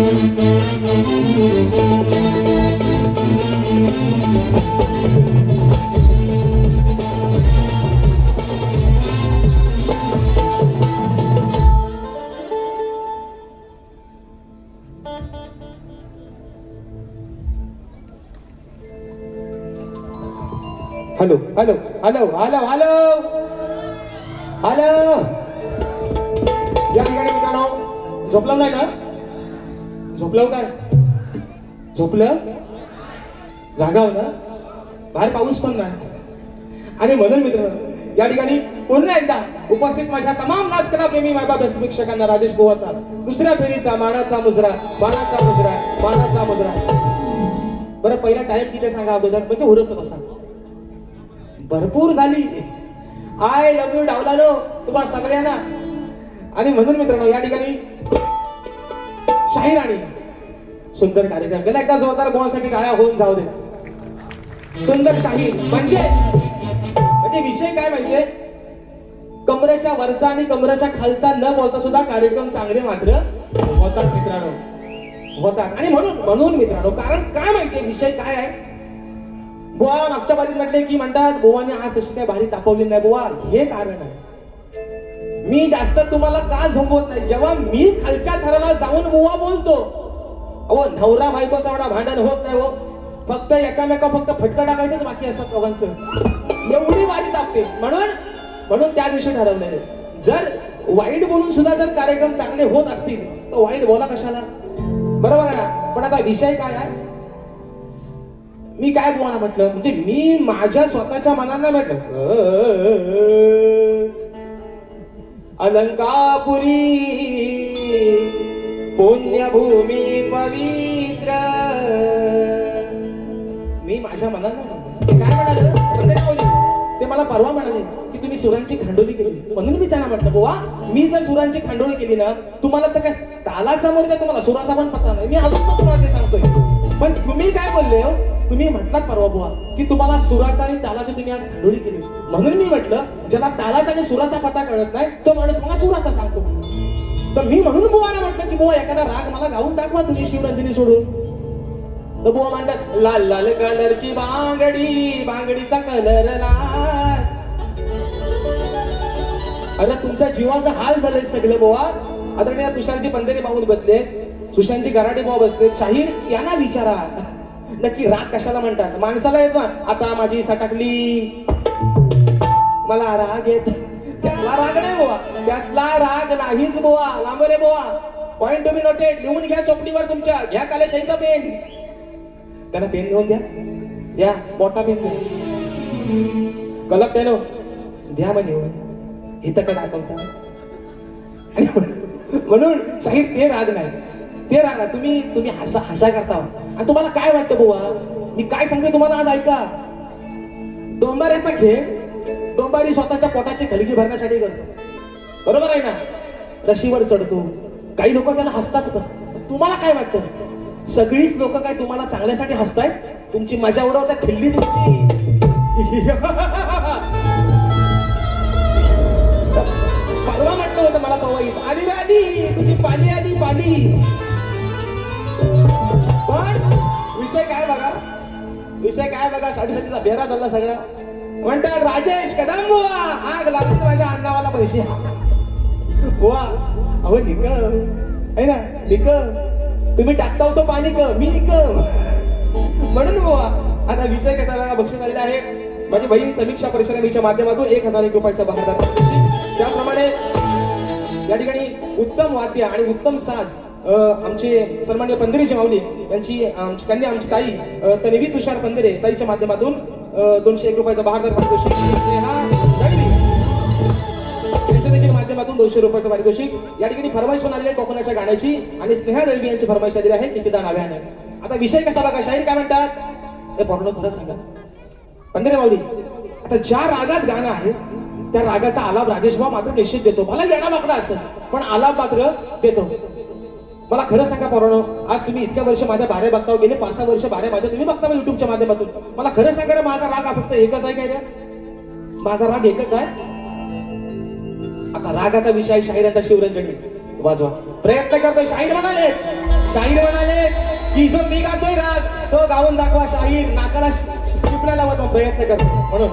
Hello hello hello hello hello hello या ठिकाणी मित्रांनो झोपलं नाही ना? झोपलं काय? झोपलं? जागाव ना? बाहेर पाऊस पण नाही. आणि म्हणून मित्रांनो या ठिकाणी पुन्हा एकदा उपस्थित माझ्या तमाम नाचकला प्रेमी मायबाप प्रेक्षकांना राजेश बुवाचा दुसऱ्या फेरीचा मानाचा मुजरा मानाचा मुजरा मानाचा मुजरा. बरं पहिला टाइम किती सांगा अगोदर म्हणजे उरत बसा. भरपूर झाली. आय लव्ह यू डावलालो तुम्हाला सगळ्यांना. आणि म्हणून मित्रांनो या ठिकाणी शाहीर आणि सुंदर कार्यक्रम गेला. एकदा जोरदार बोलण्यासाठी टाळ्या होऊन जाऊ दे. सुंदर शाहीर म्हणजे विषय काय माहितीये, कमरेच्या वरचा आणि कमरेच्या खालचा न बोलता सुद्धा कार्यक्रम चांगले मात्र होतात मित्रांनो, होतात. आणि म्हणून मित्रांनो कारण काय माहितीये विषय काय आहे. बुवा मागच्या बारीत म्हटले की म्हणतात बुवाने आज तशी काय भारी तापवली नाही. बुवा हे कारण आहे मी जास्त तुम्हाला का झोपवत नाही. जेव्हा मी खालच्या थराला जाऊन बुवा बोलतो, अहो नवरा बायकोचा एवढा भांडण होत नाही हो. फक्त एकामेका फक्त फटका टाकायचंच बाकी असतात दोघांचं. एवढी भारी तापते. म्हणून त्या दिवशी ठरवलेले जर वाईट बोलून सुद्धा जर कार्यक्रम चांगले होत असतील तर वाईट बोला कशाला, बरोबर आहे ना. पण आता विषय काय आहे, मी काय बुवाना म्हटलं म्हणजे मी माझ्या स्वतःच्या मनाला म्हटलं अलंकापुरी पुण्यभूमी पवित्र. मी माझ्या मनाला म्हटलं काय म्हणाले ते मला परवा म्हणाले की तुम्ही सुरांची खांडोली केली. म्हणून मी त्यांना म्हटलं बुवा मी जर सुरांची खांडोळी केली ना तुम्हाला तर काय तालाचा मोर्चा तुम्हाला सुराचा पण पत्ता नाही. मी अजून पण तुम्हाला ते सांगतोय. पण तुम्ही काय बोलले हो, तुम्ही म्हटलात परवा बुवा की तुम्हाला सुराचा आणि तालाची तुम्ही आज खांडोळी केली. म्हणून मी म्हटलं ज्याला तालाचा आणि सुराचा पत्ता कळत नाही तो माणूस मला सुराचा सांगतो. तर मी म्हणून बुवाना म्हटलं की बुवा एखादा राग मला गाऊन दाखवा तुम्ही शिवरंजनी सोडून. तर बुवा म्हणतात लाल लाल कलरची बांगडी बांगडीचा कलर लाल. अरे तुमच्या जीवाचा हाल झाले सगळे बुवा. आदरणीय तुषारजी पंधरे बाहून बसले, सुशांतजी गराडे बुवा बसले. शाहीर यांना विचारा नक्की राग कशाला म्हणतात. माणसाला येतो आता माझी सटकली मला राग येत, त्यातला राग नाही बुवा, त्यातला राग नाहीच बुवा. लांबरे बुवा पॉइंट टू बी नोटेड. लिहून घ्या चोपडीवर तुमच्या. घ्या कालेशाहीचा पेन, त्याला पेन घेऊन द्या मोठा पेन द्या. कलम पेन द्या म्हणे इथं काय दाखवता. आणि म्हणून शाहीर ते राग नाही, ते राग नाही. तुम्ही हसा करता. आणि तुम्हाला काय वाटतं बुवा मी काय सांगते तुम्हाला आज ऐका. डोंबाऱ्याचा खेळ डोंबारी स्वतःच्या पोटाची खलगी भरण्यासाठी करतो, बरोबर आहे ना. रशीवर चढतो, काही लोक त्याला हसतात. तुम्हाला काय वाटतं सगळीच लोक काय तुम्हाला चांगल्यासाठी हसतायत, तुमची मजा उडवतात, खिल्ली तुमची. परवा म्हटलं होतं मला पवईत आली रे आली तुझी पाली आली पाली. पण विषय काय बघा साडेसातीचा बेरा झाला सगळा. म्हणतात राजेश कदम बुवा आग लागली माझ्या अन्नावाला पैसे बुवा. अहो निक आहे ना निक तुम्ही टाकता होतो पाणी क मी निक. म्हणून बुवा आता विषय कसा बघा बक्षीस आलेला आहे. माझी बहीण समीक्षा परिश्रमीच्या माध्यमातून 1001 रुपयाचा बहादर. त्याप्रमाणे या ठिकाणी उत्तम वाद्य आणि उत्तम साज आमचे सन्माननीय पंधरेची माऊली यांची कन्या आमची ताई तन्वी तुषार पंधरे ताईच्या माध्यमातून 201 रुपयाचा बहादर पारितोषिक. त्यांच्या देखील माध्यमातून 200 रुपयाचं पारितोषिक. या ठिकाणी फरमाईश पण आलेली आहे कोकणाच्या गाण्याची आणि स्नेहा दळवी यांची फरमाईश आलेली आहे कितीदा नाव्याने. आता विषय कसा बघा शाहीर काय म्हणतात हे पूर्ण खरं सांगा पंधरे माऊली. आता ज्या रागात गाणं आहे त्या रागाचा आलाप राजेश भाऊ मात्र निश्चित देतो. मला येणा माकडा असेल पण आलाप मात्र देतो. मला खरं सांगा पोरांनो आज तुम्ही इतक्या वर्ष माझ्या बारे बघता गेले 5-6 वर्ष बारे माझ्या तुम्ही बघता युट्यूबच्या माध्यमातून. मला खरं सांगा रे माझा राग फक्त एकच आहे काय रे, माझा राग एकच आहे. आता रागाचा विषय शाहिरांचा शिवरंजनी वाजवा प्रयत्न करतोय. शाहीर म्हणाले शाहीर म्हणाले की जो मी गातोय राग तो गाऊन दाखवा. शाहीर नाकाला शिपण्याला लावतो प्रयत्न करतो म्हणून.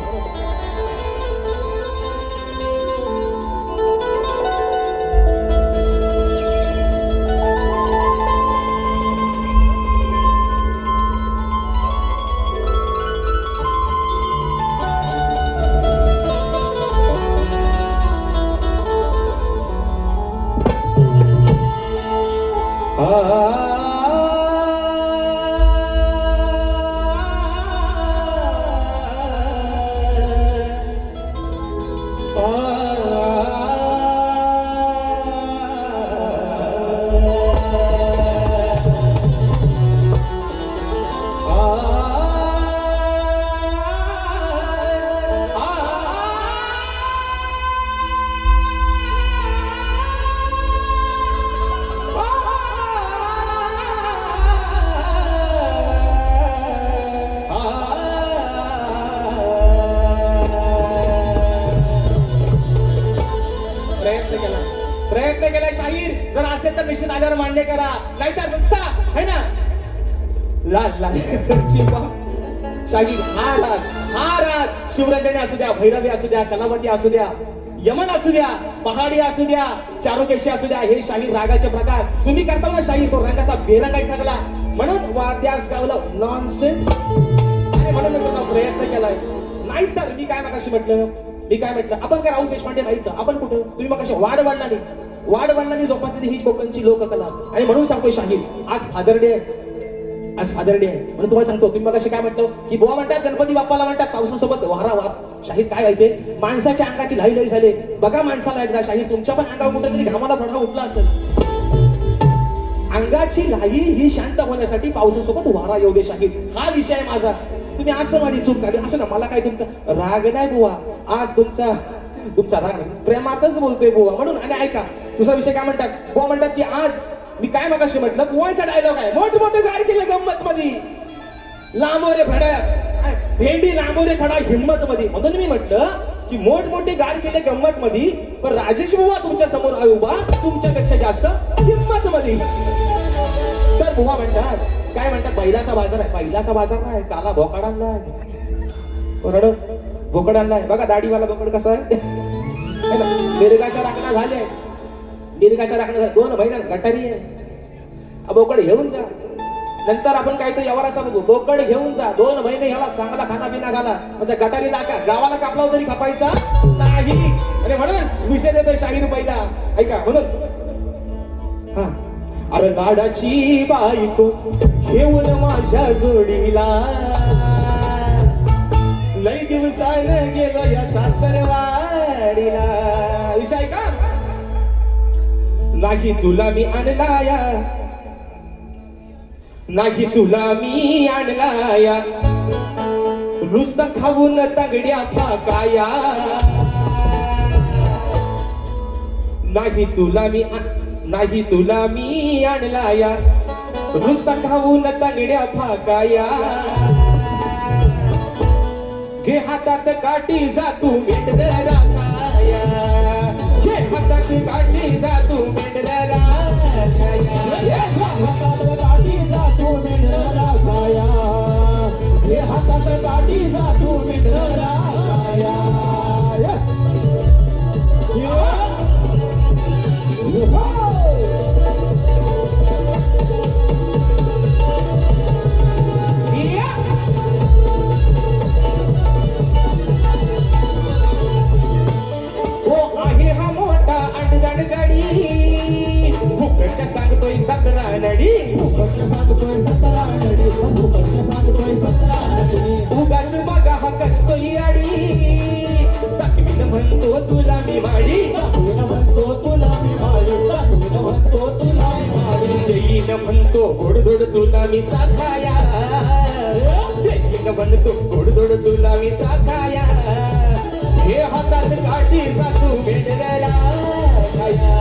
प्रयत्न केला शाहीर. जर असेल तर निश्चित आल्यावर मान्य करा, नाहीतर नुसता है ना लाल लाल शाहीर. हा राग शिवरंजनी असू द्या, भैरवी असू द्या, कलावती असू द्या, यमन असू द्या, पहाडी असू द्या, चारुकेशी असू द्या, हे शाहीर रागाचे प्रकार तुम्ही करता ना. शाहीर तो रंगाचा बेरंग आहे सगळा, म्हणून वाद्यास गावलं नॉनसेन्स. आणि म्हणून मी प्रयत्न केलाय. नाहीतर मी काय मगाशी म्हटलं, आपण काय राहुल देशपांडे राहायचं, आपण कुठं. तुम्ही मग कशा वाढ वडिलांनी जोपासलेली ही कोकणची लोककला. आणि म्हणून सांगतोय शाहीर आज फादर डे आहे. म्हणून तुम्हाला सांगतो. तुम्ही मग काय म्हटलं की बुवा म्हणतात गणपती बाप्पाला म्हणतात पावसासोबत वारा वार. शाहीर काय माहितीये, माणसाच्या अंगाची लई झाली. बघा माणसाला एकदा शाहीर तुमच्या पण अंगावर कुठेतरी घामाला थोडा उठला असेल. अंगाची लाई ही शांत होण्यासाठी पावसासोबत वारा येऊ दे शाहीर. हा विषय आहे माझा. तुम्ही आज पण माझी चूक काढली असं ना. मला काय तुमचा राग नाही बुवा, आज तुमचा राग प्रेमातच बोलतोय बुवा म्हणून. आणि ऐका दुसरा विषय काय म्हणतात, बुवा म्हणतात की आज मी काय मगाशी म्हटलं, बुवांचा डायलॉग आहे. मोठमोठे गाडी केले गंमत मध्ये, लांबोरे फड्या भेंडी लांबोरे खडा हिंमत मध्ये. म्हणून मी म्हटलं की मोठमोठे गाड केले गंमत मध्ये, पण राजेश बुवा तुमच्या समोर आहे उभा तुमच्यापेक्षा जास्त हिंमत मध्ये. तर बुवा म्हणतात काय म्हणतात, बैलाचा बाजार आहे. बैलाचा बाजार नाही, काला बोकड आणलाय. बोकड आणलाय बघा, दाढीवाला बोकड कसा आहे. मिरगाच्या राखणा झाले, मिरगाच्या राखणा 2 महिन्यात गटारी आहे. बोकड घेऊन जा, नंतर आपण काहीतरी व्यवहाराचा बघू. बोकड घेऊन जा, 2 महिने ह्याला चांगला खाना पिना घाला, म्हणजे गटारी लाका गावाला कापला तरी खपायचा नाही. आणि म्हणून विषय देतोय शाहीर पहिला. ऐका म्हणून हा, अरे लाडाची बायको घेऊन माझ्या जोडीला, लई दिवसानं गेलो या सासरवाडीला. विषय का नाही तुला मी आणलाया, नाही तुला मी आणलाया, नुसतं खाऊन तगड्या फाकाया. नाही तुला मी आणलाया, नुसता खाऊन तगड्या फाकाया. घे हातात काठी जा तू मेंढर राखाया, घे हातात काठी जा तू मेंढर राखाया, हातात काठी जा तू मेंढर राखाया, घे हातात काठी जा तू मेंढर राखाया. सांगतोय 17 नडी, उगाच बघा हा करतोय आडी, दाखवीन म्हणतो तुला मी माडी, देईन म्हणतो गोडधोड तुला मी चाखाया, देईन म्हणतो गोडधोड तुला मी चाखाया. हे हातात काठी जातू मेंढरा खाया,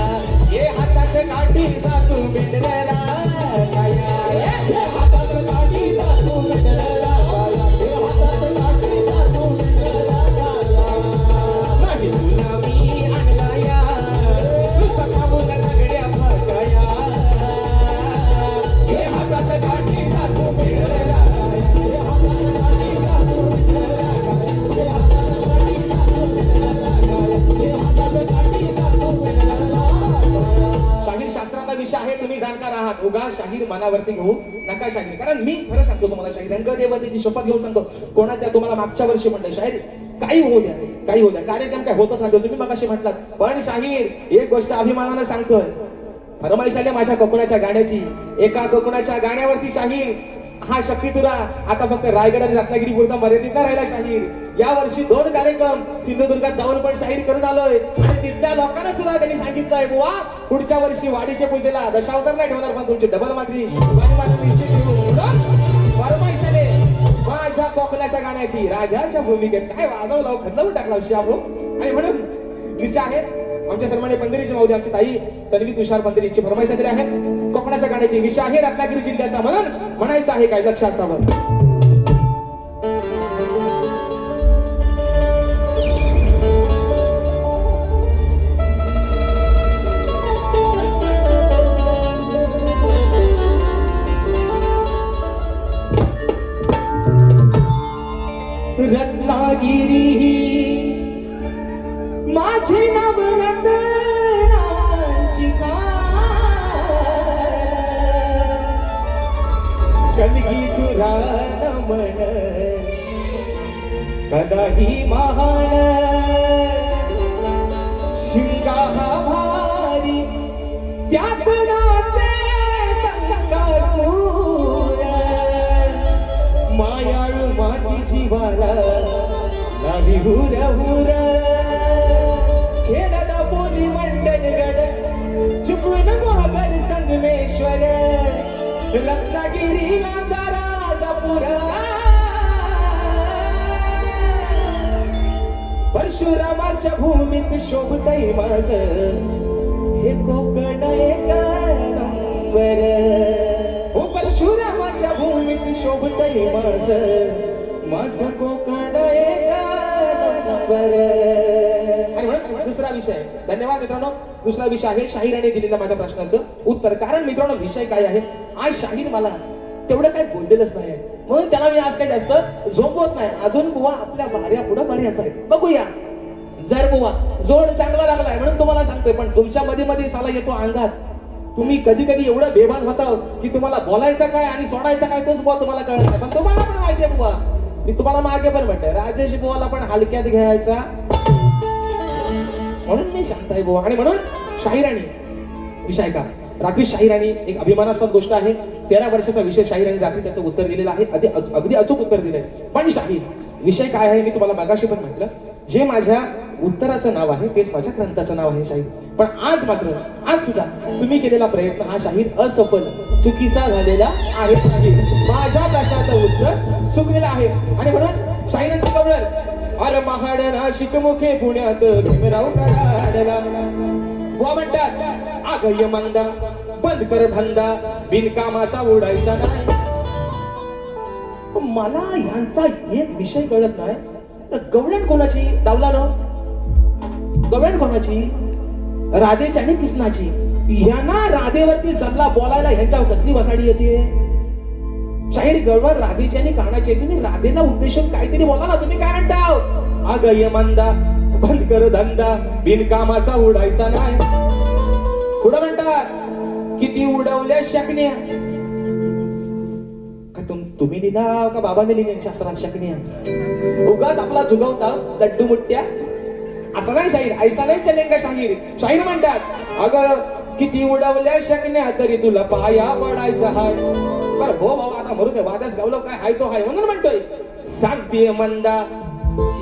हे हातात काठी जातू मेंढरा खाया, हे हातात काठी जातू मेंढरा खाया, हे हातात काठी जातू मेंढरा खाया. नाही तुला मी आणलाया, नुसता खाऊन तगड्या फाकाया, आहे तुम्ही जाणकार आहात, उगा शाहीर मनावरती घेऊ नका शाहीर. कारण मी खरं सांगतो तुम्हाला शाहीर, रंगदेवतेची शपथ घेऊन सांगतो, कोणाच्या तुम्हाला मागच्या वर्षी म्हणलं शाहीर काही होऊ द्या, काही होऊ द्या, कार्यक्रम काय होतच नाही तुम्ही मगाशी म्हटलात, पण शाहीर एक गोष्ट अभिमानानं सांगतोय, फरमाईश आली माझ्या कोकणाच्या गाण्याची. एका कोकणाच्या गाण्यावरती शाहीर हा शक्ती तुरा आता फक्त रायगड आणि रत्नागिरी पुरता मर्यादित न राहिला शाहीर. या वर्षी 2 कार्यक्रम सिंधुदुर्गात जाऊन पण शाहीर करून आलोय आणि तिथल्या लोकांना सुद्धा त्यांनी सांगितलंय बुवा पुढच्या वर्षी वाडीच्या पूजेला दशावतार नाही ठेवणार, पण तुमची डबल मात्री फरमाईश आले माझ्या कोकणाच्या गाण्याची राजाच्या भूमिकेत. काय वाजवला खदलावून टाकला शाहू. आणि म्हणून विषय आहेत आमच्या सन्मान्य पंढरीची माऊली आमची ताई तन्वी तुषार पंढरी यांची फरमाईश दिली आहे. कोकणाच्या गाण्याची विषय आहे रत्नागिरी जिल्ह्याचा, म्हणून म्हणायचं आहे काय लक्ष असावं. रत्नागिरी माझी नवरत्नाची कलगी तुरा नमन कदाही महान शिंगा भारी त्यात नाचे संगासूर मायाळू माती जीवाला नावी हुर हुर खेळला बोली मंडणगड चुकून मोगर संगमेश्वर रत्नागिरीला जरा जपुरा परशुरामाच्या भूमीत शोभतय माझ हे कोकण एक नंबर. हो परशुरामाच्या भूमीत शोभतय माझ कोकण एक नंबर. दुसरा विषय, धन्यवाद मित्रांनो. दुसरा विषय आहे शाहिराने दिलेल्या माझ्या प्रश्नाचं उत्तर. कारण मित्रांनो विषय काय आहे, आज शाहीर मला तेवढं काय बोललेलंच नाही म्हणून त्याला मी आज काय जास्त झोपवत नाही. अजून बुवा आपल्या भाऱ्या पुढे बऱ्याच आहेत, बघूया. जर बुवा जोड चांगला लागलाय म्हणून तुम्हाला सांगतोय, पण तुमच्या मध्ये मध्ये चाला येतो अंगात. तुम्ही कधी कधी एवढं बेभान होता की तुम्हाला बोलायचं काय आणि सोडायचं काय तोच बुवा तुम्हाला कळत नाही. पण तुम्हाला पण माहिती आहे बुवा, मी तुम्हाला मागे पण म्हणतोय राजेश बुवाला पण हलक्यात घ्यायचा म्हणून मी शांत आहे बुवा. आणि म्हणून शाहिराणी विषय का रात्री शाहिराणी एक अभिमानास्पद गोष्ट आहे. 13 वर्षाचा विषय शाहिराणी रात्री त्याचं उत्तर दिलेलं आहे, अगदी अचूक उत्तर दिलंय. पण शाहीर विषय काय आहे मी तुम्हाला मागाशी पण म्हटलं, जे माझ्या उत्तराचं नाव आहे तेच माझ्या ग्रंथाचं नाव आहे शाहीर. पण आज मात्र आज सुद्धा तुम्ही केलेला प्रयत्न हा शाहीर असफल चुकीचा झालेला आहे. शाहीर माझ्या प्रश्नाचं उत्तर चुकलेलं आहे. आणि म्हणून शाहिरांची कवळण अरे महाड नाशिक मुखे पुण्यात भीमराव काढला बुवा म्हणतात आगय मंदा बंद कर धंदा बिनकामाचा उडायचा नाही. मला यांचा एक विषय कळत नाही, गवळण कोणाची डावला ना, गवळण कोणाची राधेची आणि कृष्णाची. यांना राधेवरती जल्ला बोलायला ह्यांच्यावर कसली वसाडी येते. शाहीर गवळण राधेची आणि कानाची. तुम्ही राधेला उद्देशून काहीतरी बोला ना, तुम्ही काय म्हणता आगय मंदा बंद कर धंदा बिनकामाचा उडायचा नाही. पुढं म्हणतात किती उडवल्या शकण्या का तुम्ही लिहिला का बाबाने लिहिल्या शास्त्रात शकण्या. उगाच आपला जुगवता लड्डू मुट्ट्या असं नाही शाहीर, ऐसा नाही चलेल का शाहीर. शाहीर म्हणतात अगं किती उडवल्या शकण्या तरी तुला पाया पडायचा हाय. बरं हो बाबा आता मरू दे, वादास गावलो काय हाय तो हाय म्हणून म्हणतोय सांगते मंदा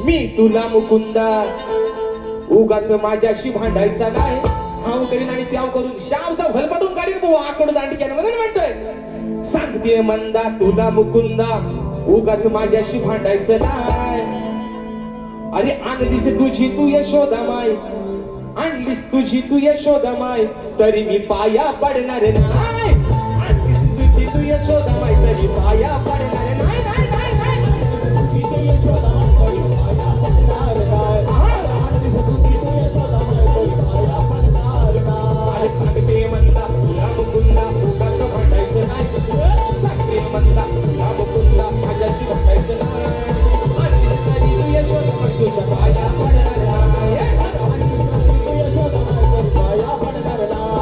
मी तुला मुकुंदा उगाच माझ्याशी भांडायचा नाही. हाव करीन आणि त्याव करून शावचा भलपाटून काढीन बुवा आकडून दांडक्यानं म्हणून म्हणतोय सांगते मंदा तुला मुकुंदा उगाच माझ्याशी भांडायचं नाही. अरे आणलीस तुझी तू यशोदा माय, आणलीस तुझी तू यशोदा माय तरी मी पाया पडणार नाही. आणलीस तुझी तू यशोदा माय तरी पाया पडणार नाही. नाही नाही नाही तू यशोदा माय तरी पाया पडणार नाही. आणलीस तुझी तू यशोदा माय तरी पाया पडणार नाही. अरे सांगते म्हणता तुला मुकुंदा उगाच भांडायचं नाही. सांगते म्हणता तुला मुकुंदा माझ्याशी भांडायचं नाही. आणलीस तरी तू यशोदा माय तुझ्या पाया पडणार नाही. आणलीस तरी तू यशोदा माय तरी पाया पडणार नाही.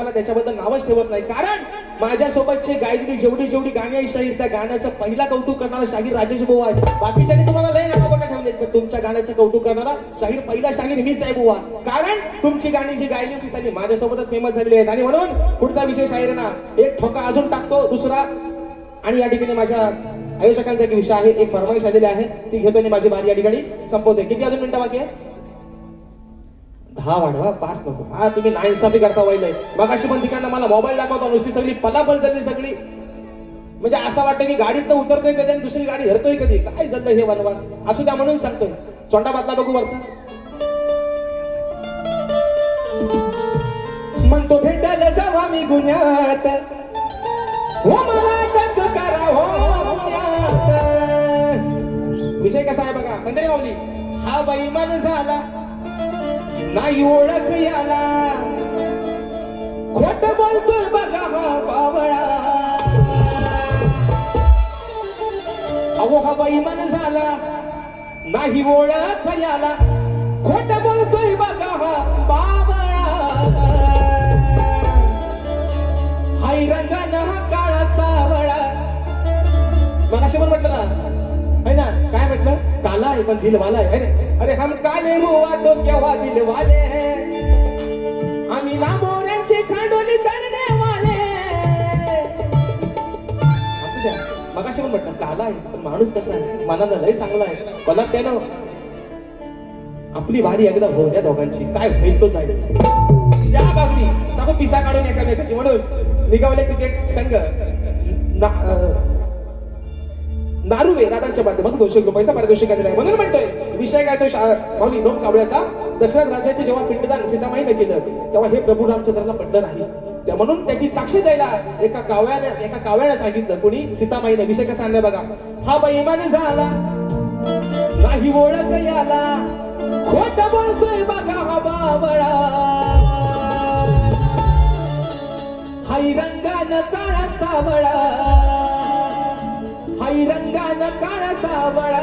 तुम्हाला त्याच्याबद्दल नावच ठेवत नाही, कारण माझ्यासोबतचे गायलेली जेवढी जेवढी गाणी आहे शाहीर, त्या गाण्याचं पहिला कौतुक करणारा शाहीर राजेश भाऊ आहे. बाकीच्याने तुम्हाला लय नावाबोटा ठेवलेत, पण तुमच्या गाण्याचं कौतुक करणारा शाहीर पहिला शाहीर मीच आहे बुवा. कारण तुमची गाणी जी गायली होती सगळी माझ्यासोबतच फेमस झालेली आहेत. आणि म्हणून पुढचा विषय शाहीर ना एक ठोका अजून टाकतो दुसरा. आणि या ठिकाणी माझ्या आयोजकांचा एक विषय आहे, एक फरमाईश आलेली आहे, ती घेतो आणि माझी बारी या ठिकाणी संपवते. किती अजून मिनिटं बाकी आहे? 10 वाढवा, 5 नको. हा तुम्ही नाइन्साफी करता वाईलय. मग अशी पण तिकडनं मला मोबाईल दाखवता, नुसती सगळी पलापल झाली सगळी. म्हणजे असं वाटतं की गाडीत उतरतोय कधी आणि दुसरी गाडी धरतोय कधी. काय झालं हे वनवास असू द्या, म्हणून सांगतोय. चोंडा बातला बघू वरचा. म्हणतो भेटायला जावा मी गुन्ह्यात, हो मला अटक करा हो गुन्ह्यात. विषय कसा आहे बघा, मंदिरे माऊली. हा बैमान झाला नाही ओळख याला, खोट बोलतोय बघा हा बावळा. अहो हा बैमान झाला नाही ओळख याला, खोट बोलतोय बघा हा बावळा. हाय रंगानं हा काळा सावळा. मग असे पण म्हटलं ना, है ना, काय म्हटलं, काला आहे पण दिलवाला आहे. अरे हम काले हुआ तो केव्हा दिलवाले है, आम्ही लांबोऱ्यांचे खांडोली करणे वाले. असं द्या. मग असे पण म्हटलं काला आहे पण माणूस कसा आहे, मनानं लय चांगला आहे. मला त्यानं आपली वारी एकदा होऊ द्या दोघांची, काय होईल तोच आहे. त्या बागदी टाकू पिसा काढून एकामेकाची. म्हणून निघावले क्रिकेट संघ नारुवे दादांच्या माध्यमातून 200 रुपयाचा पारितोषिक आलेला आहे. म्हणून म्हणतोय विषय काय तो माऊली नोंद कावळ्याचा. दशरथ राजाचे जेव्हा पिंडदान सीतामाईने केलं तेव्हा हे प्रभू रामचंद्रांना पडलं नाही, त्या म्हणून त्याची साक्षी द्यायला एका कावळ्याने सांगितलं. कोणी? सीतामाईने. विषय कसा आणला बघा. हा बैमान झाला नाही ओळख याला, खोट बोलतोय बघा हा बावळा. हाय रंगानं काळा सावळा, हाय रंगानं काळा सावळा.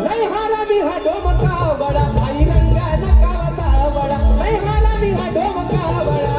लय हारा मी हा डोम कावळा, हाय रंगानं काळा सावळा. लय हारा मी हा डोम कावळा.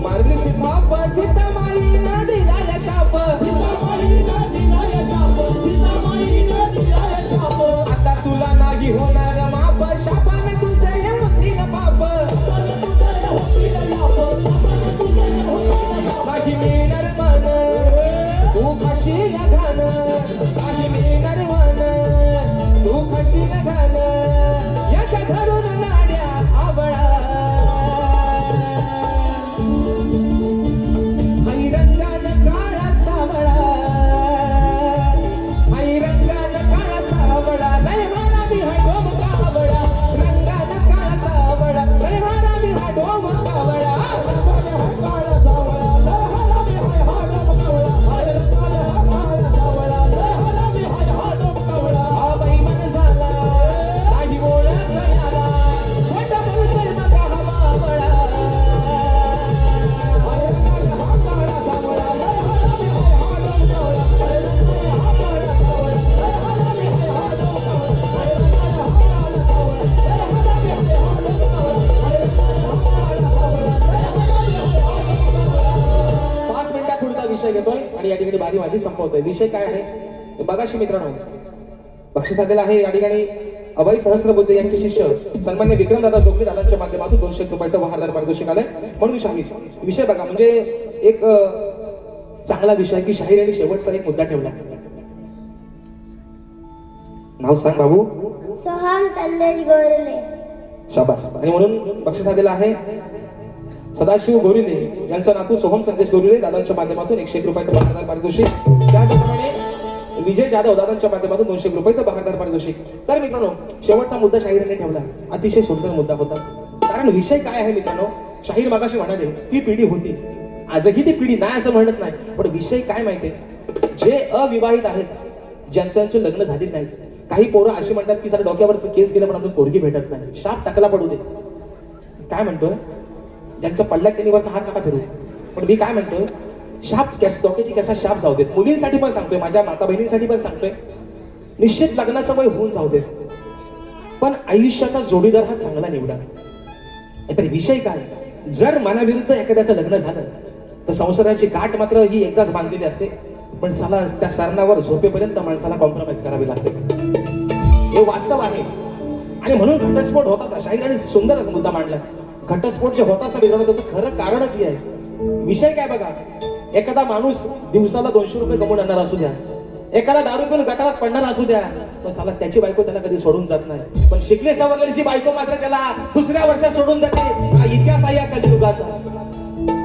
मारली सीताप, सीतामाईनं दिलाय शाप, सीतामाईनं दिलाय शाप, सीतामाईनं दिलाय शाप. आता तुला नाही होणार माप, शापाने तुझे हे होतील पाप, नाही मिळणार मन तू खाशील घाण, नाही मिळणार मन तू खाशील घाण. याच्या धरून नाड्या आवळा. घेतोय आणि या ठिकाणी बारी माझी संपवतोय. विषय काय आहे बघाशी मित्रांनो. बक्षीस आलेला आहे या ठिकाणी अभय सहस्त्रबुद्धे यांचे शिष्य सन्मान्य विक्रमदादा जोगले दादांच्या माध्यमातून 200 रुपयाचा बहारदार पारितोषिक आलंय. म्हणून शाहीर विषय बघा, म्हणजे एक चांगला विषय की शाहीर आणि शेवटचा एक मुद्दा ठेवला. नाव सांग बाबू. सोहम संदेश गोरले. शाबास. आणि म्हणून बक्षीस आलेला आहे सदाशिव गोरिले यांचा नातू सोहम संदेश गोरिले दादांच्या माध्यमातून 101 रुपयाचा बहारदार पारितोषिक. त्याचप्रमाणे विजय जाधव दादांच्या माध्यमातून 200 रुपयाचा बहारदार पारितोषिक. तर मित्रांनो शेवटचा मुद्दा शाहीराने ठेवला. अतिशय सुंदर मुद्दा होता. कारण विषय काय आहे मित्रांनो, शाहीर मागाशी म्हणाले ती पिढी होती, आजही ती पिढी नाही असं म्हणत नाही, पण विषय काय माहितीये, जे अविवाहित आहेत, ज्यांचे लग्न झाले नाहीत, काही पोरं अशी म्हणतात की सर डोक्यावरचं केस गेलं पण अजून पोरगी भेटत नाही, शाप टाकला पडू दे. काय म्हणतोय, ज्यांचं पडल्यात त्यांनी वरती हात नका फिरू. पण मी काय म्हणतोय, शाप डोक्याची केसा शाप जाऊ देत. मुलींसाठी पण सांगतोय, माझ्या माता बहिणींसाठी पण सांगतोय, निश्चित लग्नाचं वय होऊन जाऊ देत, पण आयुष्याचा जोडीदार हा चांगला निवडा. नाहीतर विषय काय, जर मनाविरुद्ध एखाद्याचं लग्न झालं तर संसाराची गाठ मात्र ही एकदाच बांधलेली असते, पण साला त्या सरणावर झोपेपर्यंत माणसाला कॉम्प्रोमाइज करावी लागते. हे वास्तव आहे. आणि म्हणून घटस्फोट होतात. शाहिराने सुंदरच मुद्दा मांडला. घटस्फोट जे होतात ना मित्रांनो, त्याचं खरं कारणच हे आहे. विषय काय बघा, एखादा माणूस दिवसाला 200 रुपये कमवून आणणार असू द्या, एखादा दारू पिऊन गटारात पडणार असू द्या, पण साला त्याची बायको त्याला कधी सोडून जात नाही. पण शिकले सवरलेली बायको मात्र त्याला दुसऱ्या वर्षात सोडून जाते. हा इतिहास आहे या कलियुगाचा.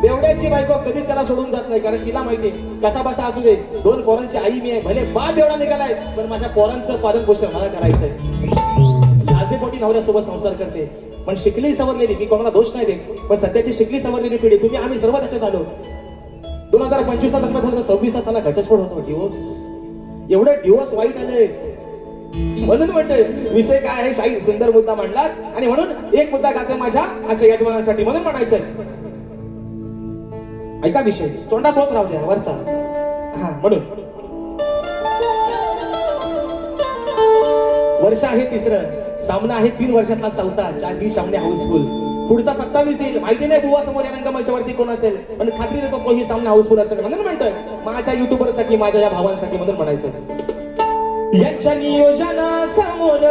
बेवड्याची बायको कधीच त्याला सोडून जात नाही, कारण तिला माहितीये कसा बसा असू दे, 2 पोरांची आई मी आहे, भले बाप एवढा निघालाय पण माझ्या पोरांचं पालन पोषण मला करायचंय. लाजेपोटी नवऱ्यासोबत संसार करते. पण शिकली सवरलेली, मी कोणाला दोष नाही देत, पण सध्याची शिकली सवरलेली पिढी, तुम्ही आम्ही सर्व त्याच्यात आलो. 2025 ला लग्न झालं, 26 साला घटस्फोट होतो. डिवोर्स, एवढं डिवोर्स वाईट आले. म्हणून म्हणतोय विषय काय आहे, शाहीर सुंदर मुद्दा मांडला. आणि म्हणून एक मुद्दा गाते माझ्या आजच्या यजमानांसाठी, म्हणून म्हणायचंय. ऐका विषय, तोंडा तोच राहू द्या वरचा. हा, म्हणून वर्ष आहे 3रं, सामना आहे 3 वर्षातला 4था. 4 ही सामने हाऊसफुल. पुढचा 27 येईल, माहिती नाही बुवा समोर या रंगमंचा वरती कोण असेल, पण खात्री देतो तोही सामना हाऊसफुल असेल. म्हणून म्हणतोय माझ्या युट्यूबर साठी, माझ्या या भावांसाठी, म्हणून म्हणायचं. यांच्या नियोजना समोर,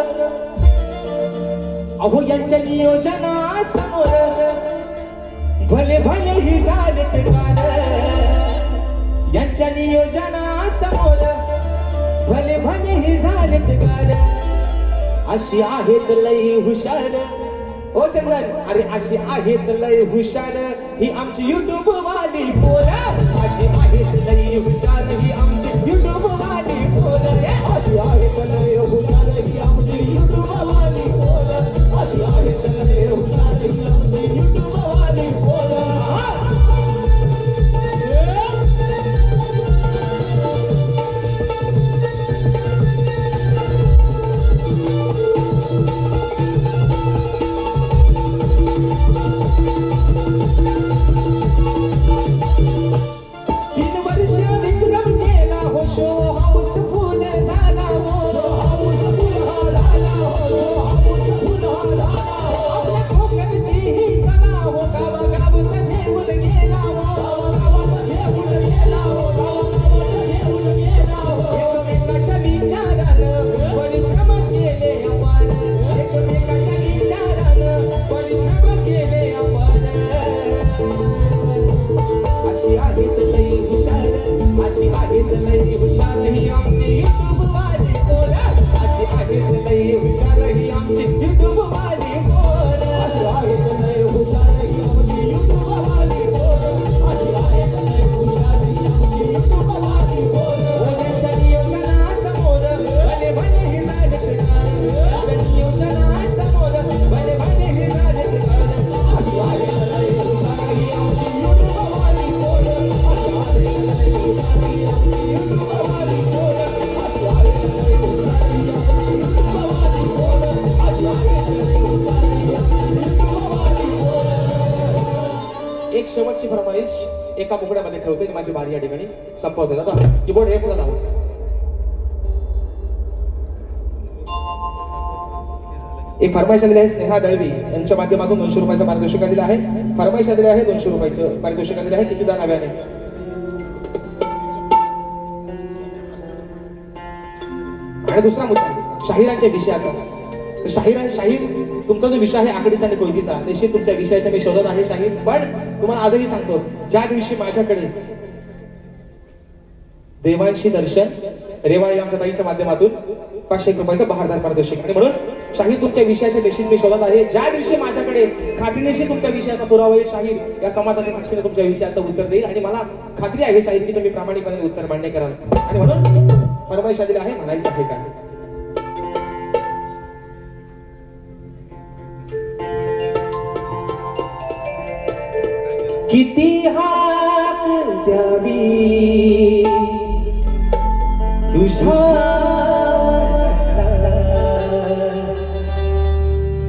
अहो यांच्या नियोजना समोर भले भले ही झालेत गार. यांच्या नियोजना समोर भले भले ही झालेत गार. अशी आहेत लई हुशार, ओ चंदन, अरे अशी आहेत लई हुशार ही आमची युट्यूब वाली पोरं. अशी आहेत लई हुशार ही आमची युट्यूब वाली पोरं. अशी आहेत लई हुशार ही आमची युट्यूब वाली पोरं. अशी आहेत लई हुशार ही आमची युट्यूब वाली पोरं. एक शेवटची फरमाईश एका बोकड्यामध्ये ठेवते आणि माझी बारी या ठिकाणी संपवते. आता कीबोर्ड हे पुढे लावू. एक फरमाईश आलेली आहे स्नेहा दळवी यांच्या माध्यमातून 200 रुपयाचं पारितोषिक दिलं आहे. फरमाईश आलेली आहे 200 रुपयाचं पारितोषिक दिलं आहे कितीदा नव्याने. आणि दुसरा मुद्दा शाहिरांच्या विषयाचा. शाहीर तुमचा जो विषय आहे आकडीचा आणि कोयतीचा, निश्चित तुमच्या विषयाचा मी शोधत आहे शाहीर. पण तुम्हाला आजही सांगतो, ज्या दिवशी माझ्याकडे देवांशी दर्शन रेवाळे आमच्या ताईच्या माध्यमातून 500 रुपयाचं बहारदार पारितोषिक. आणि म्हणून शाहीर तुमच्या विषयाचे निश्चित मी शोधत आहे. ज्या दिवशी माझ्याकडे खात्रीनेशी तुमच्या विषयाचा पुरावा येईल, शाहीर या समाजाच्या साक्षीने तुमच्या विषयाचं उत्तर देईल. आणि मला खात्री आहे शाहीर की तुम्ही प्रामाणिकपणे उत्तर मान्य कराल. आणि म्हणून फरमाईश आलेली आहे, म्हणायचं आहे का. किती हाक द्यावी तुझा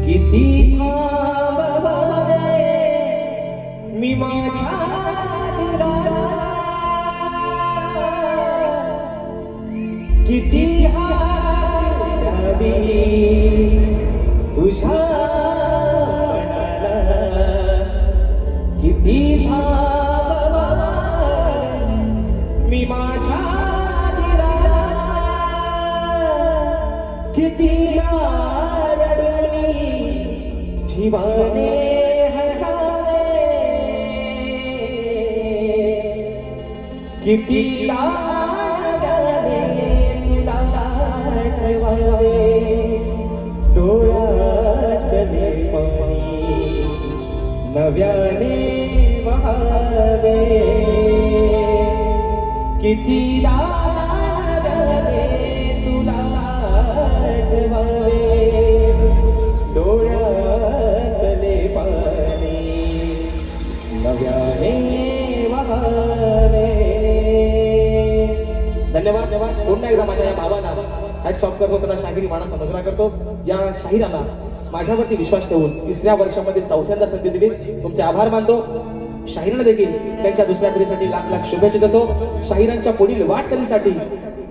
किती थांबावे मी माझ्या दिलाला, किती हारावी तुझ्या मनाला, किती थांबावे मी माझ्या दिलाला, किती रडणी जीवाने हसावे, किती लाडाने तुला ठेवावे, डोळ्यातले पाणी नव्याने वहावे, किती लाडाने तुला ठेवावे, डोळ्यातले पाणी नव्याने वहावे. धन्यवाद. पुन्हा एकदा माझ्या या भावांना हॅट्स ऑफ करतो, त्यांना शाहिरी मानाचा मुजरा करतो. या शाहिराला माझ्यावरती विश्वास ठेवून तिसऱ्या वर्षामध्ये चौथ्यांदा संधी दिली, तुमचे आभार मानतो. शाहिरांना देखील त्यांच्या दुसऱ्या पिढीसाठी लाख लाख शुभेच्छा देतो. शाहिरांच्या पुढील वाटचालीसाठी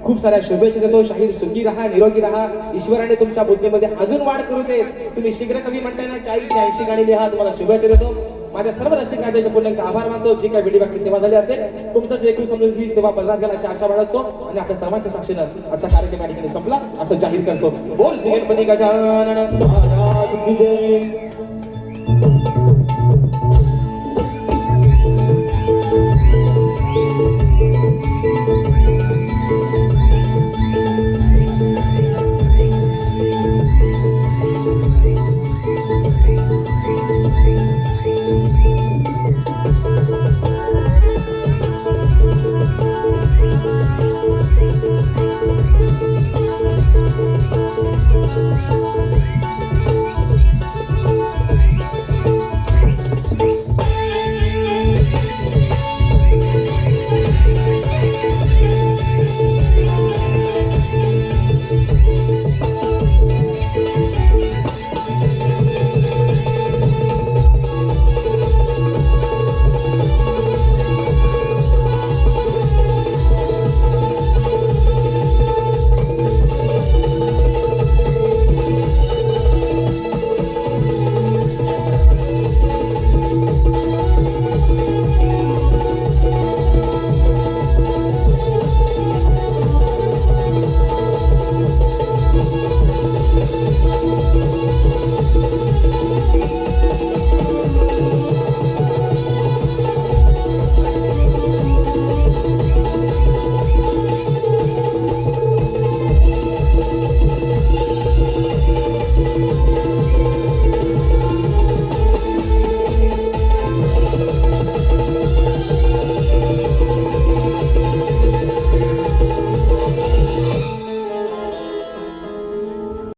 खूप साऱ्या शुभेच्छा देतो. शाहीर सुखी राहा, निरोगी राहा, ईश्वराने तुमच्या बुद्धीमध्ये अजून वाढ करू दे. तुम्ही शीघ्र कवी म्हणताय ना, 40-80 गाणी लिहा. तुम्हाला शुभेच्छा देतो. माझ्या सर्व रसिक राजाचे पुन्हा एकदा आभार मानतो. जी काही वेळी बाकी सेवा झाली असेल, तुमचंच देखील समजून ही सेवा पदरात घ्याल अशी आशा बाळगतो आणि आपल्या सर्वांच्या साक्षीनं असा कार्यक्रम या ठिकाणी संपला असं जाहीर करतो. बोल श्री गणपती गजानन महाराज की जय.